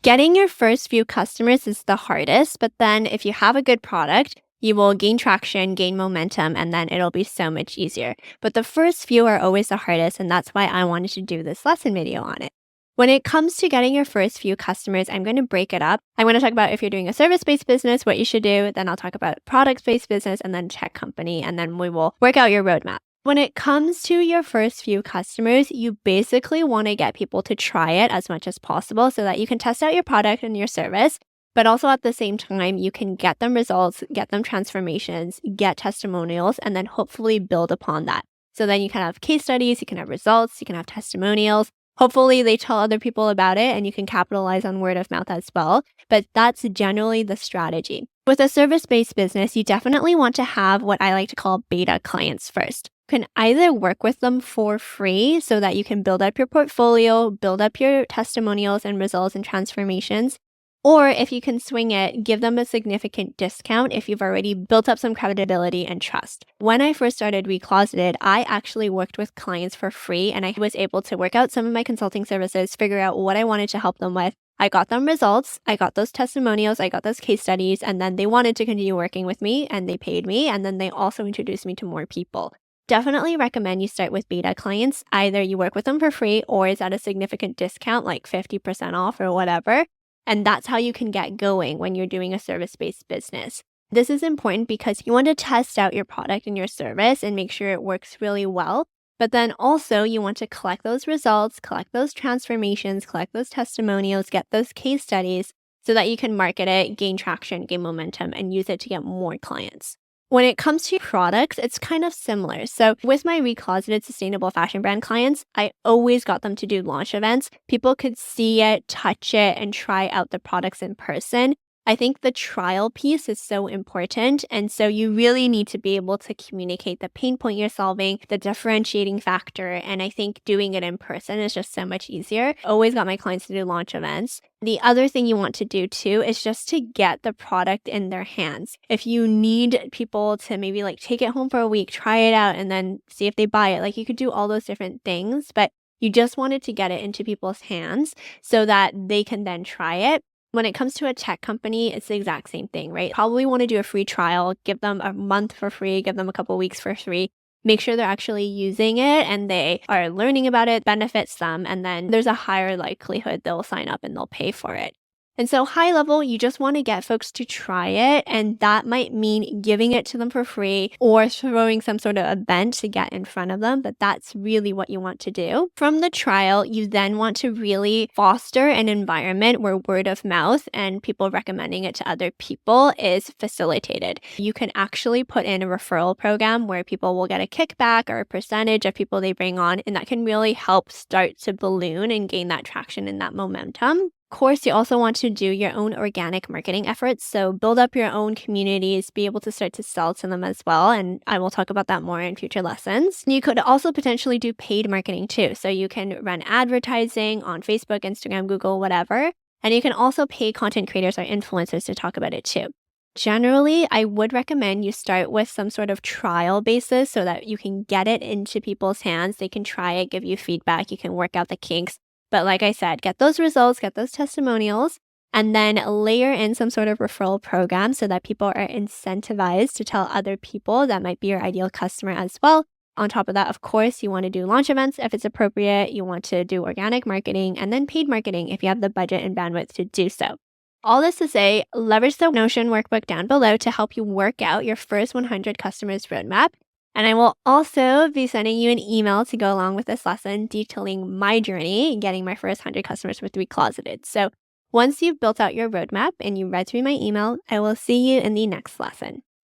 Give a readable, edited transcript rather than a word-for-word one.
Getting your first few customers is the hardest, but then if you have a good product, you will gain traction, gain momentum, and then it'll be so much easier. But the first few are always the hardest, and that's why I wanted to do this lesson video on it. When it comes to getting your first few customers, I'm going to break it up. I'm going to talk about if you're doing a service-based business, what you should do. Then I'll talk about product-based business and then tech company, and then we will work out your roadmap. When it comes to your first few customers, you basically want to get people to try it as much as possible so that you can test out your product and your service. But also at the same time, you can get them results, get them transformations, get testimonials, and then hopefully build upon that. So then you can have case studies, you can have results, you can have testimonials. Hopefully they tell other people about it and you can capitalize on word of mouth as well. But that's generally the strategy. With a service-based business, you definitely want to have what I like to call beta clients first. You can either work with them for free so that you can build up your portfolio, build up your testimonials and results and transformations. Or if you can swing it, give them a significant discount if you've already built up some credibility and trust. When I first started Recloseted, I actually worked with clients for free and I was able to work out some of my consulting services, figure out what I wanted to help them with. I got them results, I got those testimonials, I got those case studies, and then they wanted to continue working with me and they paid me, and then they also introduced me to more people. Definitely recommend you start with beta clients. Either you work with them for free or it's at a significant discount, like 50% off or whatever. And that's how you can get going when you're doing a service-based business. This is important because you want to test out your product and your service and make sure it works really well. But then also you want to collect those results, collect those transformations, collect those testimonials, get those case studies so that you can market it, gain traction, gain momentum, and use it to get more clients. When it comes to products, it's kind of similar. So with my Recloseted sustainable fashion brand clients, I always got them to do launch events. People could see it, touch it, and try out the products in person. I think the trial piece is so important. And so you really need to be able to communicate the pain point you're solving, the differentiating factor. And I think doing it in person is just so much easier. Always got my clients to do launch events. The other thing you want to do too is just to get the product in their hands. If you need people to maybe like take it home for a week, try it out, and then see if they buy it, like you could do all those different things, but you just wanted to get it into people's hands so that they can then try it. When it comes to a tech company, it's the exact same thing, right? Probably want to do a free trial, give them a month for free, give them a couple weeks for free. Make sure they're actually using it and they are learning about it, benefits them, and then there's a higher likelihood they'll sign up and they'll pay for it. And so high level, you just want to get folks to try it, and that might mean giving it to them for free or throwing some sort of event to get in front of them, but that's really what you want to do. From the trial, you then want to really foster an environment where word of mouth and people recommending it to other people is facilitated. You can actually put in a referral program where people will get a kickback or a percentage of people they bring on, and that can really help start to balloon and gain that traction and that momentum. Of course, you also want to do your own organic marketing efforts. So build up your own communities, be able to start to sell to them as well. And I will talk about that more in future lessons. You could also potentially do paid marketing too. So you can run advertising on Facebook, Instagram, Google, whatever. And you can also pay content creators or influencers to talk about it too. Generally, I would recommend you start with some sort of trial basis so that you can get it into people's hands. They can try it, give you feedback. You can work out the kinks. But like I said, get those results, get those testimonials, and then layer in some sort of referral program so that people are incentivized to tell other people that might be your ideal customer as well. On top of that, of course, you want to do launch events if it's appropriate. You want to do organic marketing and then paid marketing if you have the budget and bandwidth to do so. All this to say, leverage the Notion workbook down below to help you work out your first 100 customers roadmap. And I will also be sending you an email to go along with this lesson detailing my journey in getting my first 100 customers with Recloseted. So once you've built out your roadmap and you read through my email, I will see you in the next lesson.